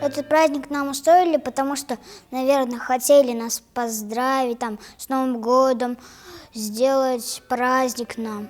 Этот праздник нам устроили, потому что, наверное, хотели нас поздравить там, с Новым годом, сделать праздник нам.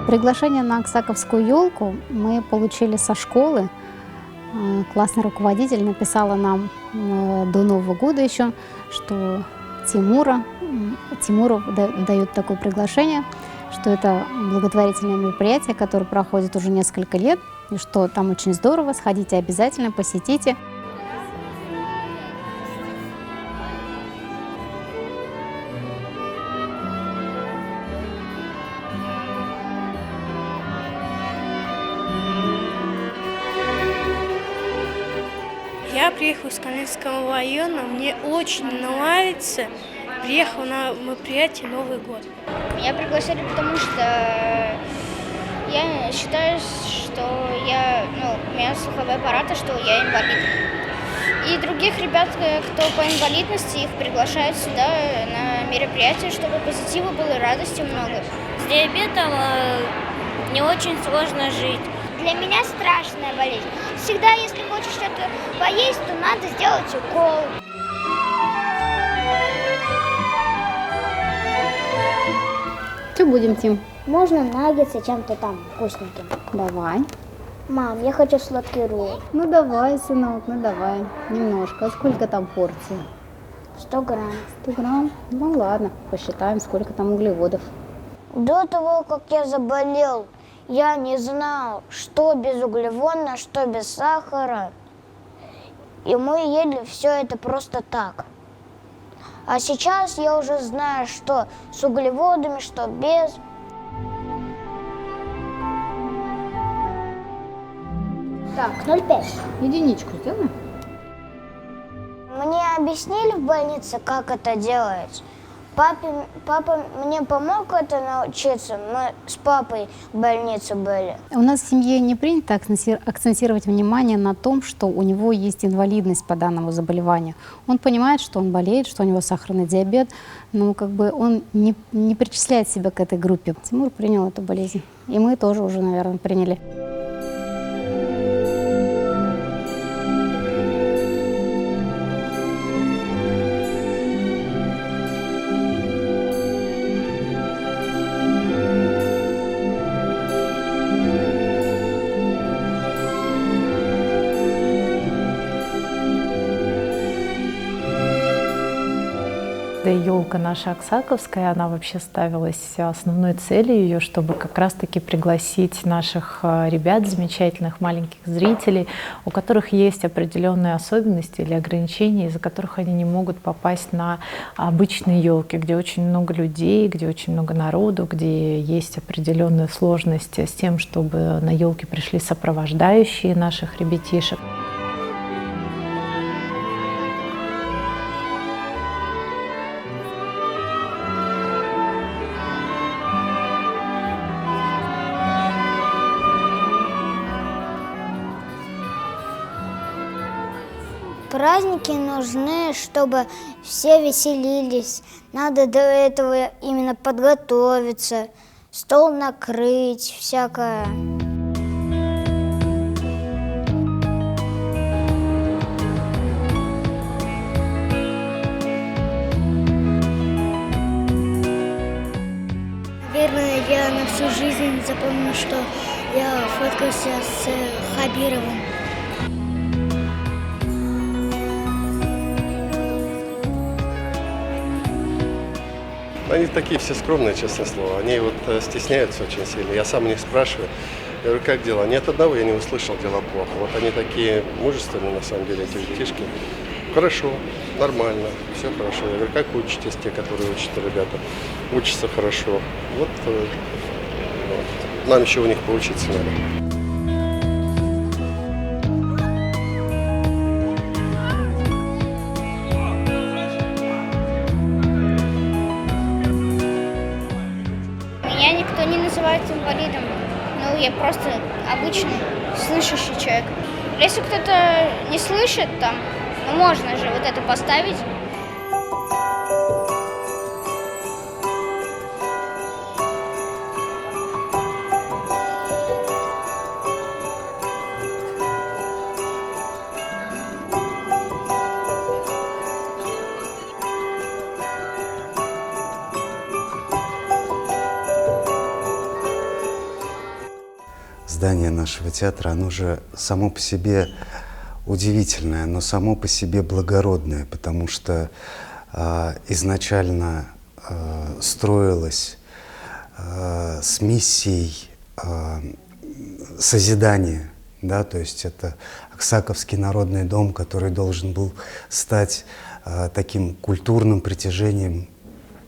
Приглашение на Аксаковскую елку мы получили со школы. Классный руководитель написала нам до Нового года еще, что Тимуру дают такое приглашение, что это благотворительное мероприятие, которое проходит уже несколько лет, и что там очень здорово, сходите обязательно, посетите. Я приехала из Каменского района, мне очень нравится. Приехала на мероприятие Новый год. Меня пригласили, потому что я считаю, что у меня слуховые аппараты, что я инвалид. И других ребят, кто по инвалидности, их приглашают сюда на мероприятие, чтобы позитива было и радости много. С диабетом не очень сложно жить. Для меня страшная болезнь. Всегда, если хочешь что-то поесть, то надо сделать укол. Что будем, Тим? Можно наггетсы чем-то там вкусненьким. Давай. Мам, я хочу сладкий ролл. Ну давай, сынок, ну давай. Немножко. А сколько там порций? 100 грамм. 100 грамм? Ну ладно, посчитаем, сколько там углеводов. До того, как я заболел, я не знал, что безуглеводно, что без сахара. И мы ели все это просто так. А сейчас я уже знаю, что с углеводами, что без. Так, 0,5. Единичку сделаем? Мне объяснили в больнице, как это делать. Папа мне помог это научиться. Мы с папой в больнице были. У нас в семье не принято акцентировать внимание на том, что у него есть инвалидность по данному заболеванию. Он понимает, что он болеет, что у него сахарный диабет, но он не причисляет себя к этой группе. Тимур принял эту болезнь, и мы тоже уже, наверное, приняли. Елка наша Аксаковская, она вообще ставилась основной целью ее, чтобы как раз-таки пригласить наших ребят, замечательных маленьких зрителей, у которых есть определенные особенности или ограничения, из-за которых они не могут попасть на обычные елки, где очень много людей, где очень много народу, где есть определенные сложности с тем, чтобы на елки пришли сопровождающие наших ребятишек. Праздники нужны, чтобы все веселились. Надо до этого именно подготовиться, стол накрыть, всякое. Наверное, я на всю жизнь запомню, что я фоткался с Хабировым. Они такие все скромные, честное слово. Они стесняются очень сильно. Я сам у них спрашиваю. Я говорю, как дела? Ни от одного я не услышал, дела плохо. Вот они такие мужественные, на самом деле, эти детишки. Хорошо, нормально, все хорошо. Я говорю, как вы учитесь, те, которые учат ребята? Учатся хорошо. Вот, нам еще у них поучиться надо. Меня никто не называет инвалидом. Ну, я просто обычный слышащий человек. Если кто-то не слышит, там, ну, можно же вот это поставить. Здание нашего театра, оно же само по себе удивительное, но само по себе благородное, потому что изначально строилось с миссией созидания, да, то есть это Аксаковский народный дом, который должен был стать таким культурным притяжением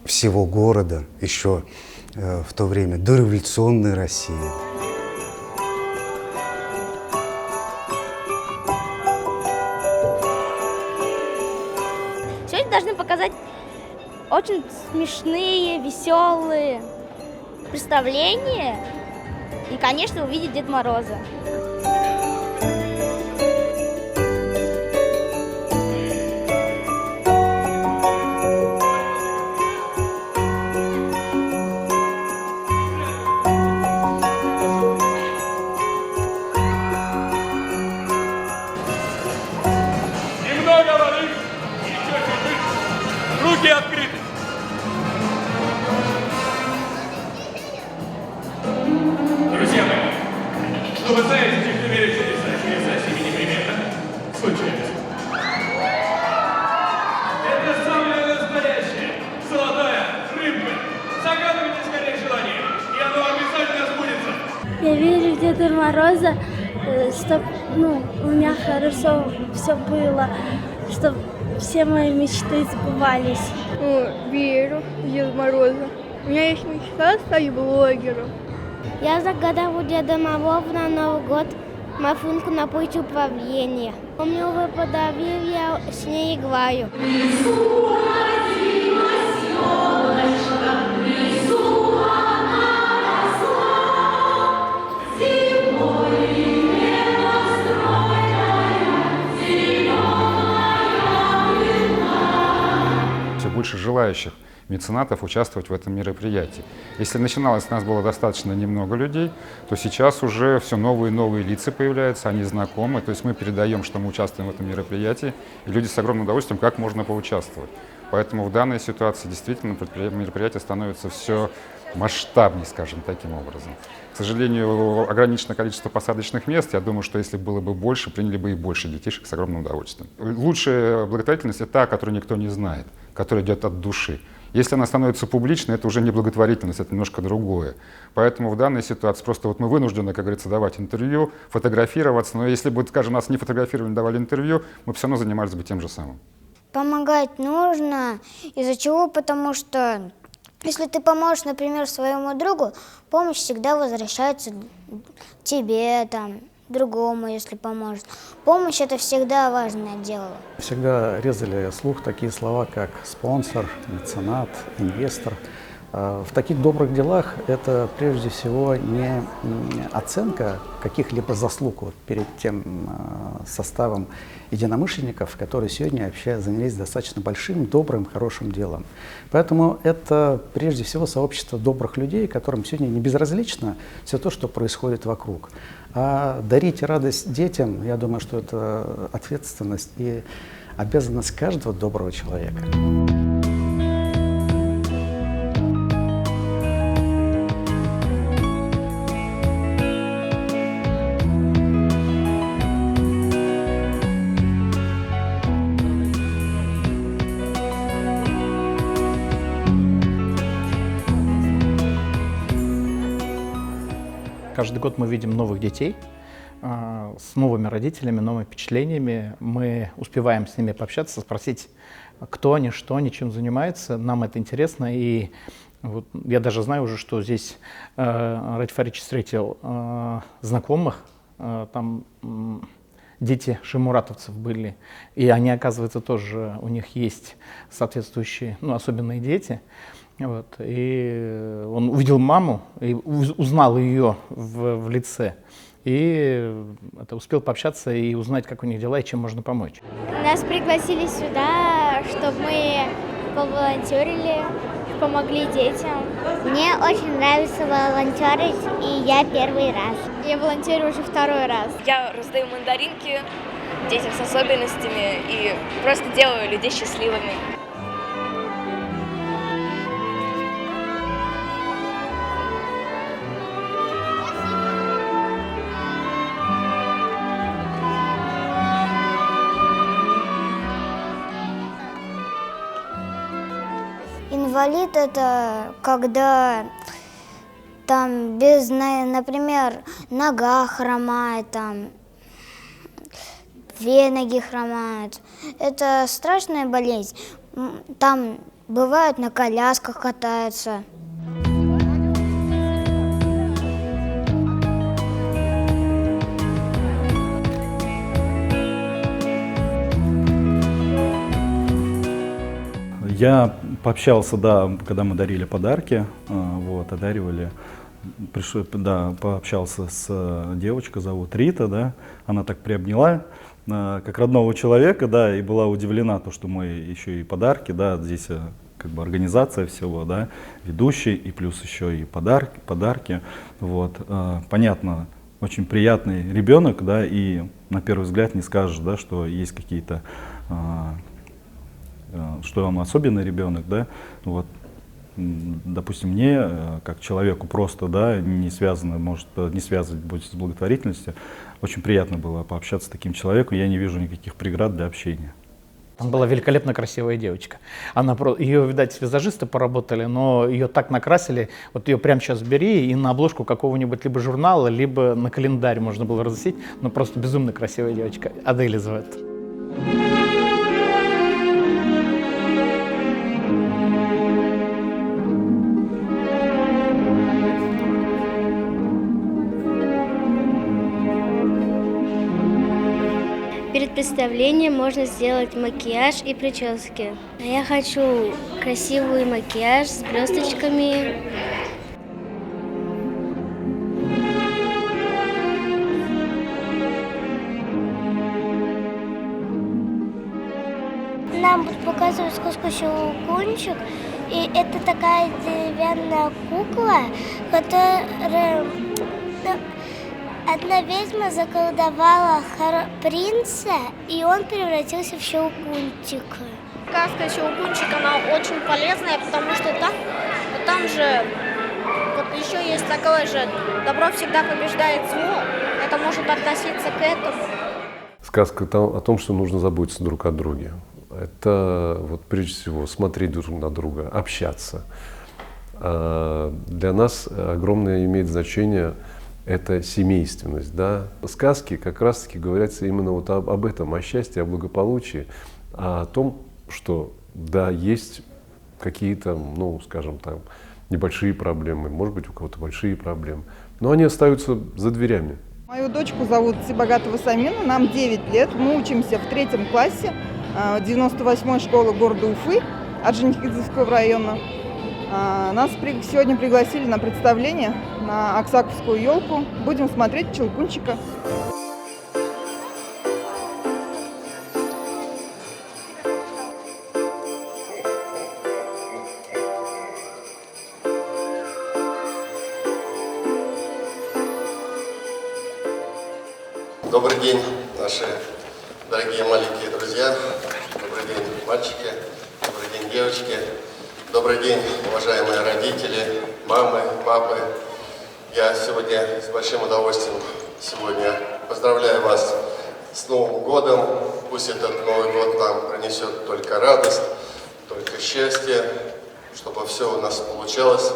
всего города еще в то время дореволюционной России. Сегодня должны показать очень смешные, веселые представления и, конечно, увидеть Деда Мороза. Немного воды, еще чуть-чуть, руки открыты. Друзья мои, ну вы знаете, что в мире чудеса с ними непременно случаются. Это самое настоящее, золотая рыбка. Загадывайте скорее желание, и оно обязательно сбудется. Я верю в Деда Мороза, чтобы у меня хорошо все было, чтобы все мои мечты сбывались. Верю в Деда Мороза. У меня есть мечта стать блогером. Я загадал у Деда Мороза на Новый год машинку на пульт управления. Он мне его подарил, я с ней играю. Все больше желающих меценатов участвовать в этом мероприятии. Если начиналось, у нас было достаточно немного людей, то сейчас уже все новые и новые лица появляются, они знакомы, то есть мы передаем, что мы участвуем в этом мероприятии, и люди с огромным удовольствием, как можно поучаствовать. Поэтому в данной ситуации действительно мероприятие становится все масштабнее, скажем, таким образом. К сожалению, ограничено количество посадочных мест. Я думаю, что если было бы больше, приняли бы и больше детишек с огромным удовольствием. Лучшая благотворительность – это та, которую никто не знает, которая идет от души. Если она становится публичной, это уже не благотворительность, это немножко другое. Поэтому в данной ситуации просто вот мы вынуждены, как говорится, давать интервью, фотографироваться. Но если бы, скажем, нас не фотографировали, не давали интервью, мы все равно занимались бы тем же самым. Помогать нужно. Из-за чего? Потому что если ты поможешь, например, своему другу, помощь всегда возвращается тебе, там, другому, если поможет. Помощь – это всегда важное дело. Всегда резали слух такие слова, как спонсор, меценат, инвестор. В таких добрых делах это прежде всего не оценка каких-либо заслуг вот перед тем составом единомышленников, которые сегодня вообще занялись достаточно большим, добрым, хорошим делом. Поэтому это прежде всего сообщество добрых людей, которым сегодня не безразлично все то, что происходит вокруг. А дарить радость детям, я думаю, что это ответственность и обязанность каждого доброго человека. Каждый год мы видим новых детей, с новыми родителями, новыми впечатлениями. Мы успеваем с ними пообщаться, спросить, кто они, что они, чем занимаются. Нам это интересно. И вот я даже знаю уже, что здесь Радик Фаридович встретил знакомых, там дети шеймуратовцев были, и они, оказывается, тоже, у них есть соответствующие, особенные дети. Вот. И он увидел маму, и узнал ее в лице, и успел пообщаться и узнать, как у них дела и чем можно помочь. Нас пригласили сюда, чтобы мы поволонтерили, помогли детям. Мне очень нравится волонтерить, и я первый раз. Я волонтерю уже второй раз. Я раздаю мандаринки детям с особенностями и просто делаю людей счастливыми. Инвалид — это когда там например, нога хромает, там две ноги хромают. Это страшная болезнь. Там бывают на колясках катаются. Я пообщался, да, когда мы дарили подарки, одаривали, пообщался с девочкой, зовут Рита, да, она так приобняла, как родного человека, да, и была удивлена, то, что мы еще и подарки, да, здесь как бы организация всего, да, ведущий, и плюс еще и подарки, вот, понятно, очень приятный ребенок, да, и на первый взгляд не скажешь, да, что есть какие-то что он особенный ребенок, да, вот, допустим, мне, как человеку просто, да, не связано, может, не связывать будет с благотворительностью, очень приятно было пообщаться с таким человеком, я не вижу никаких преград для общения. Там была великолепно красивая девочка. Ее, видать, визажисты поработали, но ее так накрасили, вот ее прямо сейчас бери и на обложку какого-нибудь либо журнала, либо на календарь можно было разместить, но просто безумно красивая девочка, Адель зовут. Перед представлением можно сделать макияж и прически. Я хочу красивый макияж с блесточками. Нам будут показывать сказку «Щелкунчик», и это такая деревянная кукла, которая... Одна ведьма заколдовала принца, и он превратился в Щелкунчика. Сказка «Щелкунчик», она очень полезная, потому что там же вот еще есть такое же «добро всегда побеждает зло». Это может относиться к этому. Сказка о том, что нужно заботиться друг о друге. Это вот прежде всего смотреть друг на друга, общаться. Для нас огромное имеет значение это семейственность, да. Сказки как раз-таки говорятся именно вот об этом, о счастье, о благополучии, о том, что, да, есть какие-то, скажем, там, небольшие проблемы, может быть, у кого-то большие проблемы, но они остаются за дверями. Мою дочку зовут Сибагатова Самина, нам 9 лет, мы учимся в 3 классе 98-й школы города Уфы, Орджоникидзевского района. Нас сегодня пригласили на представление на Аксаковскую елку. Будем смотреть «Щелкунчика». Добрый день, наши дорогие маленькие друзья. Добрый день, мальчики. Добрый день, девочки. Добрый день, уважаемые родители, мамы, папы. Я сегодня с большим удовольствием поздравляю вас с Новым годом. Пусть этот Новый год нам принесет только радость, только счастье, чтобы все у нас получалось.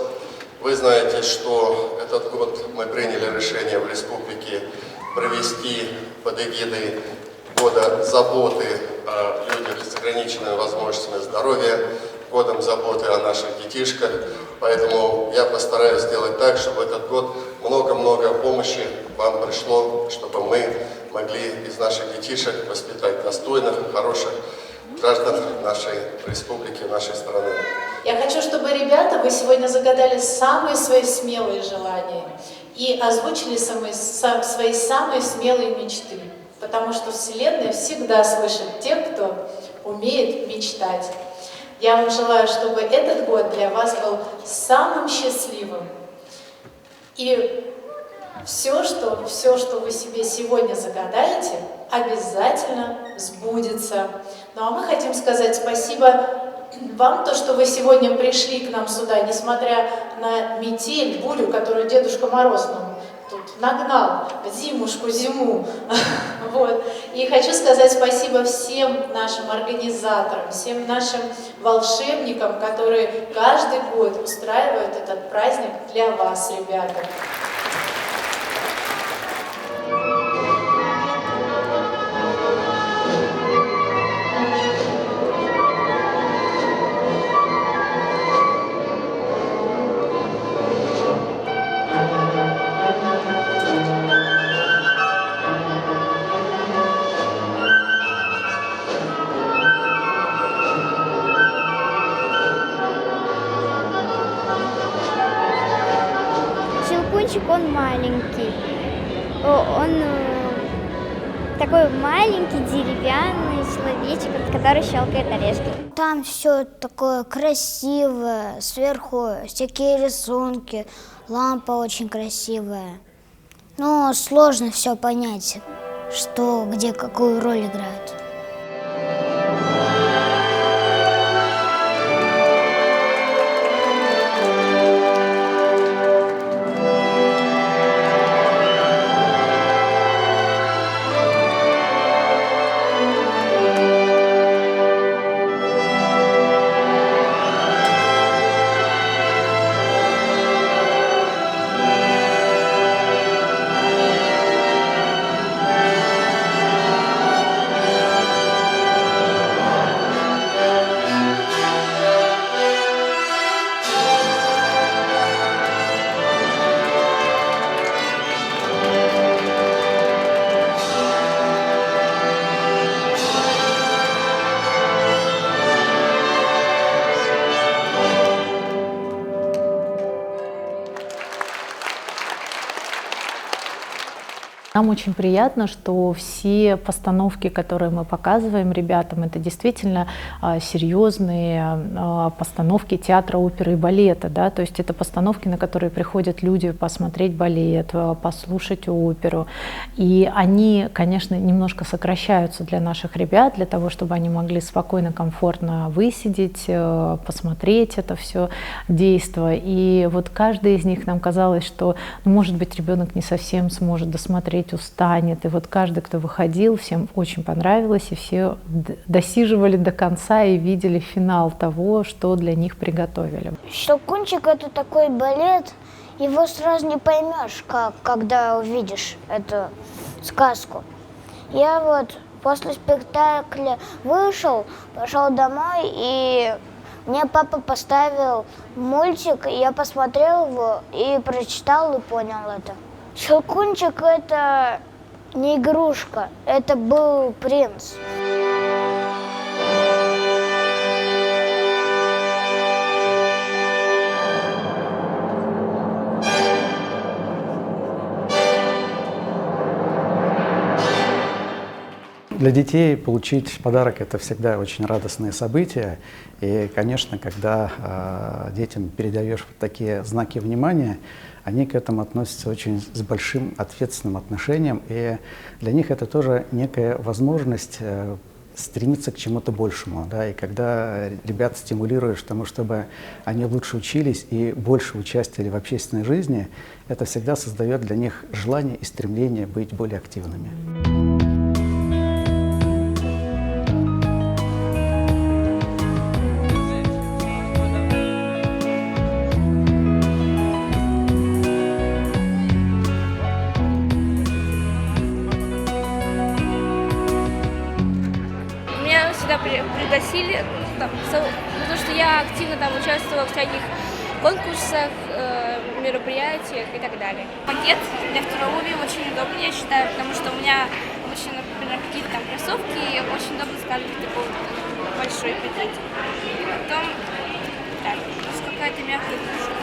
Вы знаете, что этот год мы приняли решение в республике провести под эгидой года заботы о людях с ограниченными возможностями здоровья, годом заботы о наших детишках. Поэтому я постараюсь сделать так, чтобы этот год много-много помощи вам пришло, чтобы мы могли из наших детишек воспитать достойных, хороших граждан нашей республики, нашей страны. Я хочу, чтобы ребята, вы сегодня загадали самые свои смелые желания и озвучили свои самые смелые мечты. Потому что Вселенная всегда слышит тех, кто умеет мечтать. Я вам желаю, чтобы этот год для вас был самым счастливым. И все, что вы себе сегодня загадаете, обязательно сбудется. Ну а мы хотим сказать спасибо вам, то, что вы сегодня пришли к нам сюда, несмотря на метель, бурю, которую Дедушка Мороз нам тут нагнал, зиму. Вот. И хочу сказать спасибо всем нашим организаторам, всем нашим волшебникам, которые каждый год устраивают этот праздник для вас, ребята. Щелкунчик, он маленький. Он такой маленький деревянный человечек, который щелкает орешки. Там все такое красивое, сверху всякие рисунки, лампа очень красивая. Но сложно все понять, что где какую роль играет. Нам очень приятно, что все постановки, которые мы показываем ребятам, это действительно серьезные постановки театра, оперы и балета. Да? То есть это постановки, на которые приходят люди посмотреть балет, послушать оперу. И они, конечно, немножко сокращаются для наших ребят, для того, чтобы они могли спокойно, комфортно высидеть, посмотреть это все действо. И вот каждый из них нам казалось, что, ну, может быть, ребенок не совсем сможет досмотреть, устанет. И вот каждый, кто выходил, всем очень понравилось, и все досиживали до конца и видели финал того, что для них приготовили. Щелкунчик — это такой балет, его сразу не поймешь, когда увидишь эту сказку. Я вот после спектакля вышел, пошел домой, и мне папа поставил мультик, и я посмотрел его, и прочитал, и понял это. Щелкунчик — это не игрушка, это был принц. Для детей получить подарок – это всегда очень радостное событие. И, конечно, когда детям передаешь вот такие знаки внимания, они к этому относятся очень с большим ответственным отношением. И для них это тоже некая возможность стремиться к чему-то большему. Да? И когда ребят стимулируешь к тому, чтобы они лучше учились и больше участвовали в общественной жизни, это всегда создает для них желание и стремление быть более активными. пригласили, потому что я активно там участвовала в всяких конкурсах, мероприятиях и так далее. Пакет для второго уровня очень удобный, я считаю, потому что у меня обычно, например, какие-то там кроссовки, и очень удобно складывать такой большой пакет. Потом, так, какая-то мягкая подушка.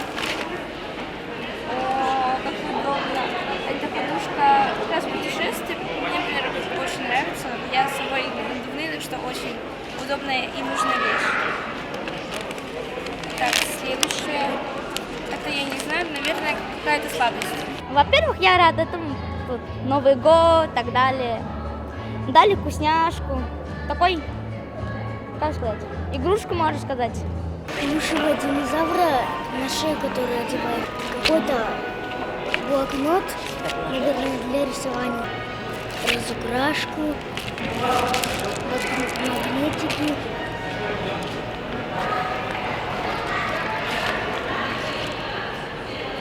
О, как удобно. Эта подушка как раз путешествие, мне, например, очень нравится. Я с собой надувные, так что очень удобная и нужная вещь. Так, следующее. Это я не знаю, наверное, какая-то слабость. Во-первых, я рада этому. Тут Новый год и так далее. Дали вкусняшку. Такой, как сказать, игрушку, можно сказать. Плюшевого динозавра на шее, который одевает какой-то блокнот, наверное, для рисования. Разукрашку, магнитики.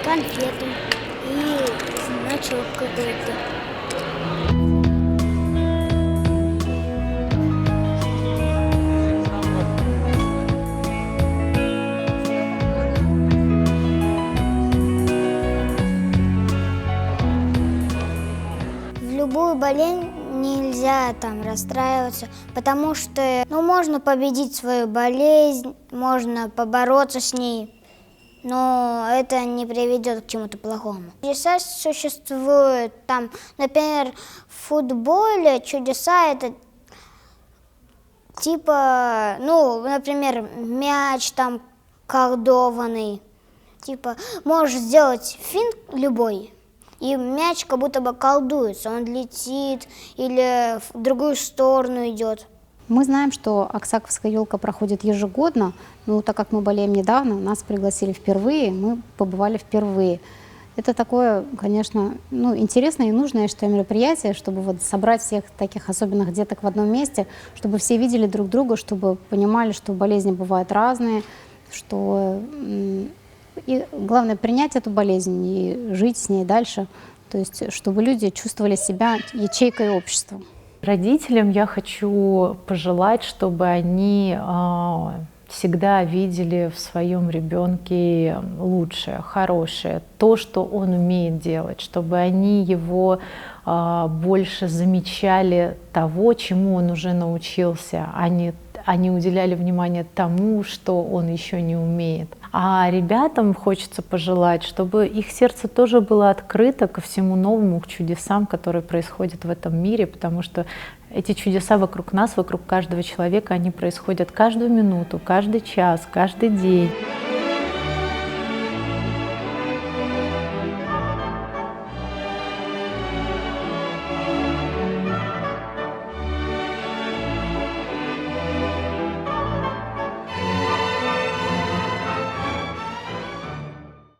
Конфету и значок какой-то. В любую болезнь нельзя там расстраиваться, потому что можно победить свою болезнь, можно побороться с ней. Но это не приведет к чему-то плохому. Чудеса существуют. Там, например, в футболе чудеса это типа, например, мяч там колдованный. Типа, можешь сделать финт любой, и мяч как будто бы колдуется. Он летит или в другую сторону идет. Мы знаем, что Аксаковская елка проходит ежегодно, но так как мы болеем недавно, нас пригласили впервые, мы побывали впервые. Это такое, конечно, интересное и нужное, я считаю, мероприятие, чтобы собрать всех таких особенных деток в одном месте, чтобы все видели друг друга, чтобы понимали, что болезни бывают разные, что и главное принять эту болезнь и жить с ней дальше, то есть чтобы люди чувствовали себя ячейкой общества. Родителям я хочу пожелать, чтобы они всегда видели в своем ребенке лучшее, хорошее, то, что он умеет делать, чтобы они его больше замечали того, чему он уже научился, они уделяли внимание тому, что он еще не умеет. А ребятам хочется пожелать, чтобы их сердце тоже было открыто ко всему новому, к чудесам, которые происходят в этом мире, потому что эти чудеса вокруг нас, вокруг каждого человека, они происходят каждую минуту, каждый час, каждый день.